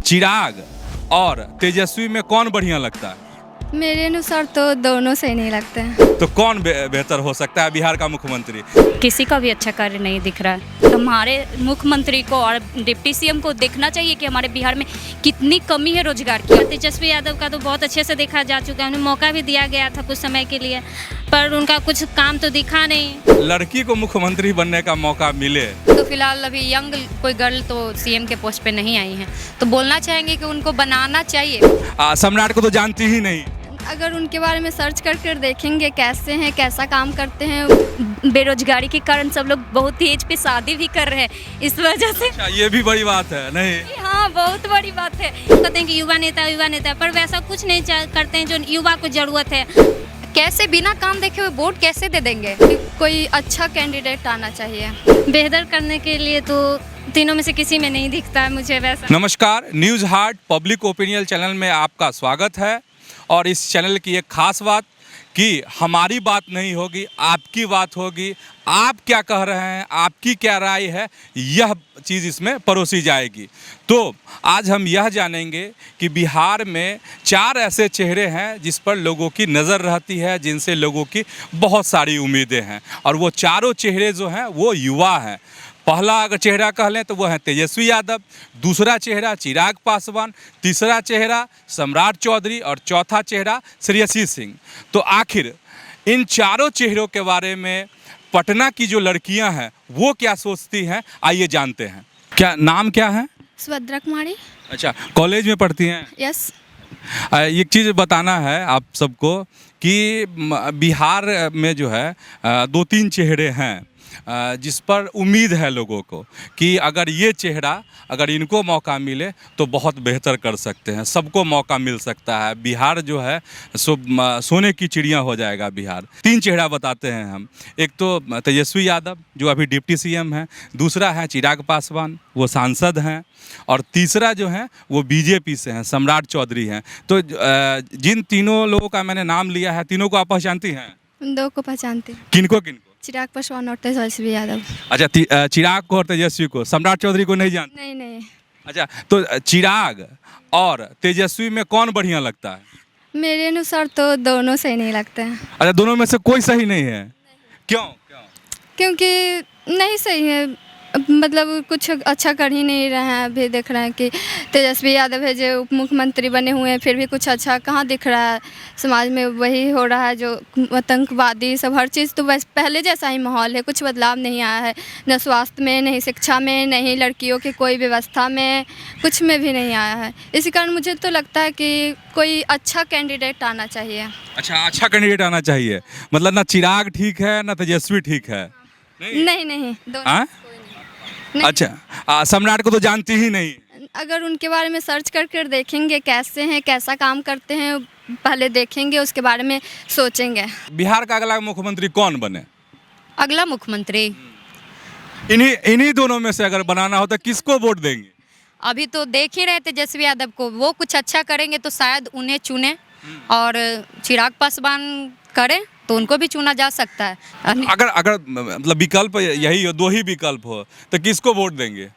चिराग और तेजस्वी में कौन बढ़िया लगता है? मेरे अनुसार तो दोनों सही नहीं लगते हैं। तो कौन बेहतर हो सकता है बिहार का मुख्यमंत्री? किसी का भी अच्छा कार्य नहीं दिख रहा है। हमारे मुख्यमंत्री को और डिप्टी सीएम को देखना चाहिए कि हमारे बिहार में कितनी कमी है रोजगार की। तेजस्वी यादव का तो बहुत अच्छे से देखा जा चुका है, उन्हें मौका भी दिया गया था कुछ समय के लिए, पर उनका कुछ काम तो दिखा नहीं। लड़की को मुख्यमंत्री बनने का मौका मिले तो फिलहाल अभी यंग कोई गर्ल तो सीएम के पोस्ट पे नहीं आई है, तो बोलना चाहेंगे कि उनको बनाना चाहिए। सम्राट को तो जानती ही नहीं। अगर उनके बारे में सर्च कर देखेंगे कैसे हैं, कैसा काम करते हैं। बेरोजगारी के कारण सब लोग बहुत तेज पे शादी भी कर रहे हैं, इस वजह से। अच्छा, ये भी बड़ी बात है नहीं? हाँ, बहुत बड़ी बात है। कहते हैं कि युवा नेता, पर वैसा कुछ नहीं करते हैं जो युवा को जरूरत है। कैसे बिना काम देखे हुए वोट कैसे दे देंगे? कोई अच्छा कैंडिडेट आना चाहिए। बेहतर करने के लिए तो तीनों में से किसी में नहीं दिखता है मुझे वैसा। नमस्कार, news heart public opinion channel में आपका स्वागत है। और इस चैनल की एक खास बात कि हमारी बात नहीं होगी, आपकी बात होगी। आप क्या कह रहे हैं, आपकी क्या राय है, यह चीज़ इसमें परोसी जाएगी। तो आज हम यह जानेंगे कि बिहार में 4 ऐसे चेहरे हैं जिस पर लोगों की नज़र रहती है, जिनसे लोगों की बहुत सारी उम्मीदें हैं, और वो चारों चेहरे जो हैं वो युवा हैं। पहला अगर चेहरा कह लें तो वो है तेजस्वी यादव, दूसरा चेहरा चिराग पासवान, तीसरा चेहरा सम्राट चौधरी और चौथा चेहरा श्रेयसी सिंह। तो आखिर इन चारों चेहरों के बारे में पटना की जो लड़कियां हैं वो क्या सोचती हैं, आइए जानते हैं। क्या नाम क्या है? सुभद्रा कुमारी। अच्छा, कॉलेज में पढ़ती हैं? यस। एक चीज़ बताना है आप सबको कि बिहार में जो है 2-3 चेहरे हैं जिस पर उम्मीद है लोगों को कि अगर ये चेहरा, अगर इनको मौका मिले तो बहुत बेहतर कर सकते हैं, सबको मौका मिल सकता है। बिहार जो है सोने की चिड़िया हो जाएगा बिहार। 3 चेहरा बताते हैं हम। एक तो तेजस्वी यादव जो अभी डिप्टी सीएम हैं, दूसरा है चिराग पासवान, वो सांसद हैं, और तीसरा जो है वो बीजेपी से हैं, सम्राट चौधरी हैं। तो जिन तीनों लोगों का मैंने नाम लिया है, तीनों को आप पहचानती हैं? उन दो को पहचानते। किनको किनको? चिराग पासवान और तेजस्वी यादव। अच्छा, चिराग को और तेजस्वी को, सम्राट चौधरी को नहीं जानते? नहीं। अच्छा, तो चिराग और तेजस्वी में कौन बढ़िया लगता है? मेरे अनुसार तो दोनों सही नहीं लगते हैं। अच्छा, दोनों में से कोई सही नहीं है? क्यों? क्योंकि नहीं सही है, मतलब कुछ अच्छा कर ही नहीं रहे हैं। अभी देख रहे हैं कि तेजस्वी यादव है जो उप मुख्यमंत्री बने हुए हैं, फिर भी कुछ अच्छा कहाँ दिख रहा है। समाज में वही हो रहा है जो आतंकवादी सब, हर चीज़ तो बस पहले जैसा ही माहौल है, कुछ बदलाव नहीं आया है। न स्वास्थ्य में, नहीं शिक्षा में, नहीं लड़कियों की कोई व्यवस्था में, कुछ में भी नहीं आया है। इसी कारण मुझे तो लगता है कि कोई अच्छा कैंडिडेट आना चाहिए। अच्छा कैंडिडेट आना चाहिए, मतलब ना चिराग ठीक है ना तेजस्वी ठीक है? नहीं, दोनों हाँ? नहीं। अच्छा, सम्राट को तो जानती ही नहीं। अगर उनके बारे में सर्च कर देखेंगे कैसे हैं, कैसा काम करते हैं, पहले देखेंगे, उसके बारे में सोचेंगे। बिहार का अगला मुख्यमंत्री कौन बने? अगला मुख्यमंत्री इन्हीं दोनों में से अगर बनाना हो तो किसको वोट देंगे? अभी तो देख ही रहे तेजस्वी यादव को, वो कुछ अच्छा करेंगे तो शायद उन्हें चुने, और चिराग पासवान करें तो उनको भी चुना जा सकता है। अगर मतलब विकल्प यही हो, 2 ही विकल्प हो, तो किसको वोट देंगे?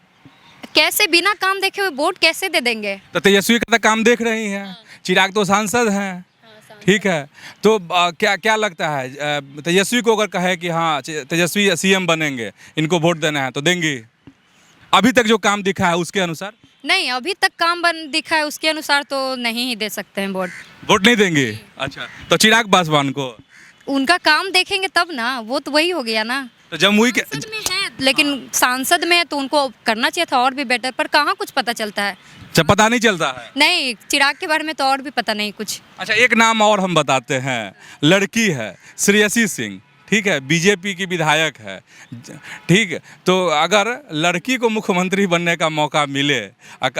कैसे बिना काम देखे हुए वोट कैसे दे देंगे? तो तेजस्वी का तो काम देख रही हैं, चिराग तो सांसद हैं, ठीक है। तो क्या लगता है, तेजस्वी को अगर कहे कि हाँ तेजस्वी सीएम बनेंगे, इनको वोट देना है, तो देंगी? अभी तक जो काम दिखा है उसके अनुसार? नहीं, अभी तक काम दिखा है उसके अनुसार तो नहीं ही दे सकते हैं वोट नहीं देंगे? अच्छा, तो चिराग पासवान को? उनका काम देखेंगे तब ना, वो तो वही हो गया ना। तो जमुई के सांसद में है, लेकिन सांसद में है तो उनको करना चाहिए था और भी बेटर, पर कहाँ कुछ पता चलता है। अच्छा, पता नहीं चलता है? नहीं, चिराग के बारे में तो और भी पता नहीं कुछ। अच्छा, एक नाम और हम बताते हैं, लड़की है श्रेयसी सिंह, ठीक है, बीजेपी की विधायक है, ठीक है। तो अगर लड़की को मुख्यमंत्री बनने का मौका मिले,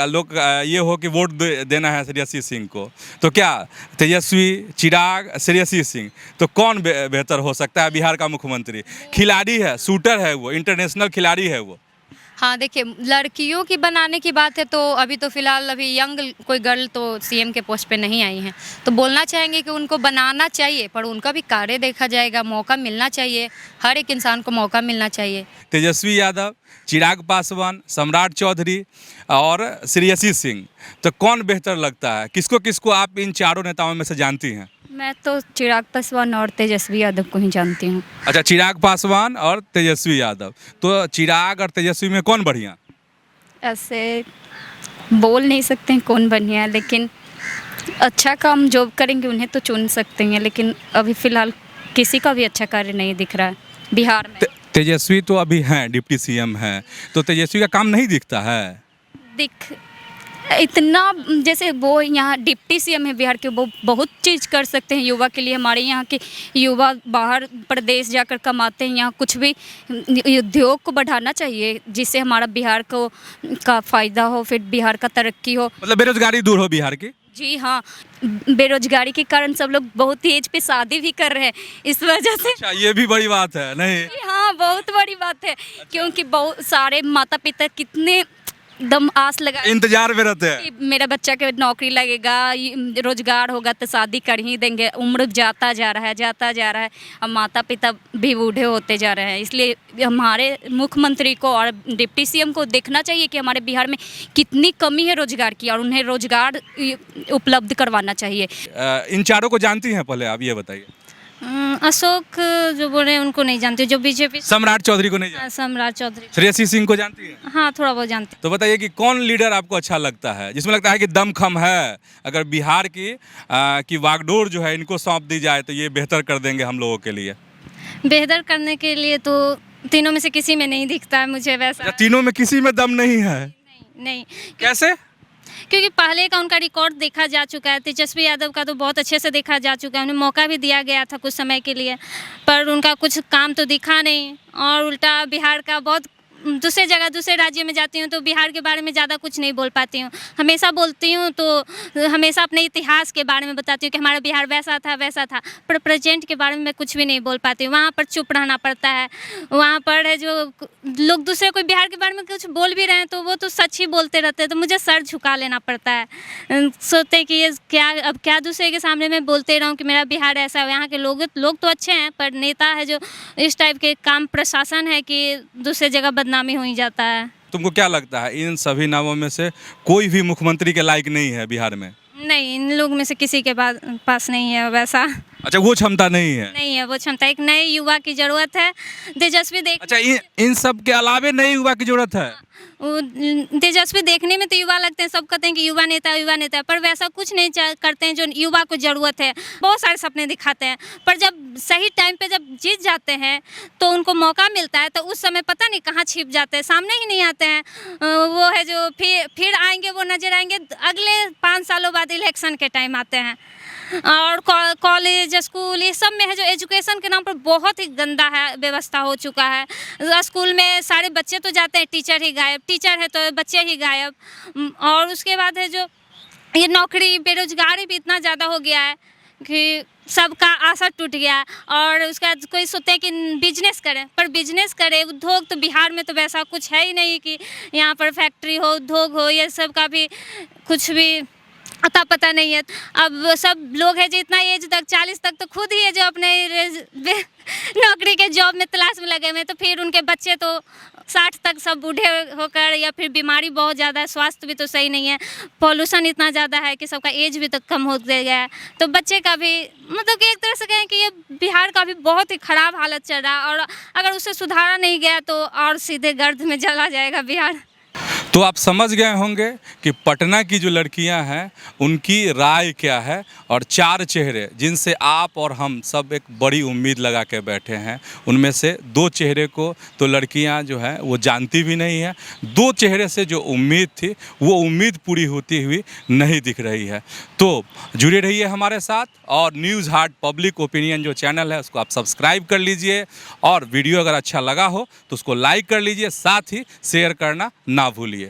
लोग ये हो कि वोट देना है श्रेयसी सिंह को, तो क्या तेजस्वी, चिराग, श्रेयसी सिंह, तो कौन बेहतर हो सकता है बिहार का मुख्यमंत्री? खिलाड़ी है, शूटर है, वो इंटरनेशनल खिलाड़ी है वो। हाँ, देखिए, लड़कियों की बनाने की बात है तो अभी तो फिलहाल अभी यंग कोई गर्ल तो सीएम के पोस्ट पे नहीं आई है, तो बोलना चाहेंगे कि उनको बनाना चाहिए, पर उनका भी कार्य देखा जाएगा। मौका मिलना चाहिए, हर एक इंसान को मौका मिलना चाहिए। तेजस्वी यादव चिराग पासवान, सम्राट चौधरी और श्रेयसी सिंह, तो कौन बेहतर लगता है? किसको किसको आप इन चारों नेताओं में से जानती हैं? मैं तो चिराग पासवान और तेजस्वी यादव को ही जानती हूँ। अच्छा, चिराग पासवान और तेजस्वी यादव, तो चिराग और तेजस्वी में कौन बढ़िया? ऐसे बोल नहीं सकते हैं कौन बढ़िया है, लेकिन अच्छा काम जो करेंगे उन्हें तो चुन सकते हैं, लेकिन अभी फ़िलहाल किसी का भी अच्छा कार्य नहीं दिख रहा है बिहार में। तेजस्वी तो अभी हैं, डिप्टी सीएम हैं, तो तेजस्वी का काम नहीं दिखता है? दिख इतना, जैसे वो यहाँ डिप्टी सीएम है बिहार के, वो बहुत चीज़ कर सकते हैं युवा के लिए। हमारे यहाँ के युवा बाहर प्रदेश जाकर कमाते हैं, यहाँ कुछ भी उद्योग को बढ़ाना चाहिए जिससे हमारा बिहार को का फ़ायदा हो, फिर बिहार का तरक्की हो। मतलब बेरोजगारी दूर हो बिहार की? जी हाँ, बेरोजगारी के कारण सब लोग बहुत एज पे शादी भी कर रहे हैं इस वजह से। अच्छा, ये भी बड़ी बात है नहीं? जी हाँ, बहुत बड़ी बात है, क्योंकि बहुत सारे माता पिता कितने दम आस लगा इंतजार में रहते हैं कि मेरा बच्चा के नौकरी लगेगा, रोजगार होगा तो शादी कर ही देंगे। उम्र जाता जा रहा है, अब माता पिता भी बूढ़े होते जा रहे हैं। इसलिए हमारे मुख्यमंत्री को और डिप्टी सीएम को देखना चाहिए कि हमारे बिहार में कितनी कमी है रोजगार की, और उन्हें रोजगार उपलब्ध करवाना चाहिए। इन चारों को जानती हैं? पहले आप ये बताइए। अशोक जो बोल रहे हैं उनको नहीं जानती, जो बीजेपी। सम्राट चौधरी को नहीं जानती? सम्राट चौधरी। श्रेयसी सिंह को जानती हैं? हाँ, थोड़ा बहुत जानती। तो बताइए कि कौन लीडर आपको अच्छा लगता है, जिसमें लगता है कि दमखम है, अगर बिहार की वागडोर जो है इनको सौंप दी जाए तो ये बेहतर कर देंगे हम लोगों के लिए? बेहतर करने के लिए तो तीनों में से किसी में नहीं दिखता है मुझे वैसा। तीनों में किसी में दम नहीं है? नहीं। कैसे? क्योंकि पहले का उनका रिकॉर्ड देखा जा चुका है। तेजस्वी यादव का तो बहुत अच्छे से देखा जा चुका है, उन्हें मौका भी दिया गया था कुछ समय के लिए, पर उनका कुछ काम तो दिखा नहीं, और उल्टा बिहार का बहुत दूसरे जगह दूसरे राज्य में जाती हूँ तो बिहार के बारे में ज़्यादा कुछ नहीं बोल पाती हूँ। हमेशा बोलती हूँ तो हमेशा अपने इतिहास के बारे में बताती हूँ कि हमारा बिहार वैसा था, पर प्रेजेंट के बारे में मैं कुछ भी नहीं बोल पाती हूँ। वहाँ पर चुप रहना पड़ता है। वहाँ पर है जो लोग दूसरे कोई बिहार के बारे में कुछ बोल भी रहे हैं तो वो तो सच ही बोलते रहते हैं, तो मुझे सर झुका लेना पड़ता है। सोचते हैं कि ये क्या दूसरे के सामने मैं बोलते रहूँ कि मेरा बिहार ऐसा है। यहाँ के लोग तो अच्छे हैं, पर नेता है जो इस टाइप के काम, प्रशासन है कि दूसरे जगह बदनामी हो ही जाता है। तुमको क्या लगता है इन सभी नामों में से कोई भी मुख्यमंत्री के लायक नहीं है बिहार में? नहीं, इन लोग में से किसी के पास नहीं है वैसा। अच्छा, वो क्षमता नहीं है वो क्षमता। एक नए युवा की जरूरत है। तेजस्वी देख अच्छा, इन सब के अलावे नए युवा की जरूरत है? तेजस्वी देखने में तो युवा लगते हैं, सब कहते हैं कि युवा नेता, पर वैसा कुछ नहीं करते हैं जो युवा को ज़रूरत है। बहुत सारे सपने दिखाते हैं, पर जब सही टाइम पे जब जीत जाते हैं तो उनको मौका मिलता है तो उस समय पता नहीं कहाँ छिप जाते हैं, सामने ही नहीं आते हैं। वो है जो फिर आएंगे, वो नज़र आएंगे अगले 5 सालों बाद इलेक्शन के टाइम आते हैं। और कॉलेज स्कूल ये सब में है जो एजुकेशन के नाम पर बहुत ही गंदा है व्यवस्था हो चुका है। स्कूल में सारे बच्चे तो जाते हैं, टीचर ही गायब, टीचर है तो बच्चे ही गायब। और उसके बाद है जो ये नौकरी बेरोजगारी भी इतना ज़्यादा हो गया है कि सबका आशा टूट गया है। और उसके बाद कोई सोचते हैं कि बिजनेस करें, पर बिजनेस करें उद्योग तो बिहार में तो वैसा कुछ है ही नहीं कि यहाँ पर फैक्ट्री हो, उद्योग हो, ये सब का भी कुछ भी अता पता नहीं है। अब सब लोग हैं जो इतना एज तक 40 तक तो खुद ही है जो अपने नौकरी के जॉब में तलाश में लगे हुए हैं, तो फिर उनके बच्चे तो 60 तक सब बूढ़े होकर, या फिर बीमारी बहुत ज़्यादा है, स्वास्थ्य भी तो सही नहीं है, पॉल्यूशन इतना ज़्यादा है कि सबका एज भी तो कम हो गया है। तो बच्चे का भी मतलब कि एक तरह से कहें कि ये बिहार का भी बहुत ही ख़राब हालत चल रहा है, और अगर उसे सुधारा नहीं गया तो और सीधे गर्द में चला जाएगा बिहार। तो आप समझ गए होंगे कि पटना की जो लड़कियां हैं उनकी राय क्या है, और 4 चेहरे जिनसे आप और हम सब एक बड़ी उम्मीद लगा के बैठे हैं, उनमें से 2 चेहरे को तो लड़कियां जो है वो जानती भी नहीं है। 2 चेहरे से जो उम्मीद थी वो उम्मीद पूरी होती हुई नहीं दिख रही है। तो जुड़े रहिए हमारे साथ, और न्यूज़ हाट पब्लिक ओपिनियन जो चैनल है उसको आप सब्सक्राइब कर लीजिए, और वीडियो अगर अच्छा लगा हो तो उसको लाइक कर लीजिए, साथ ही शेयर करना ना भूलिए।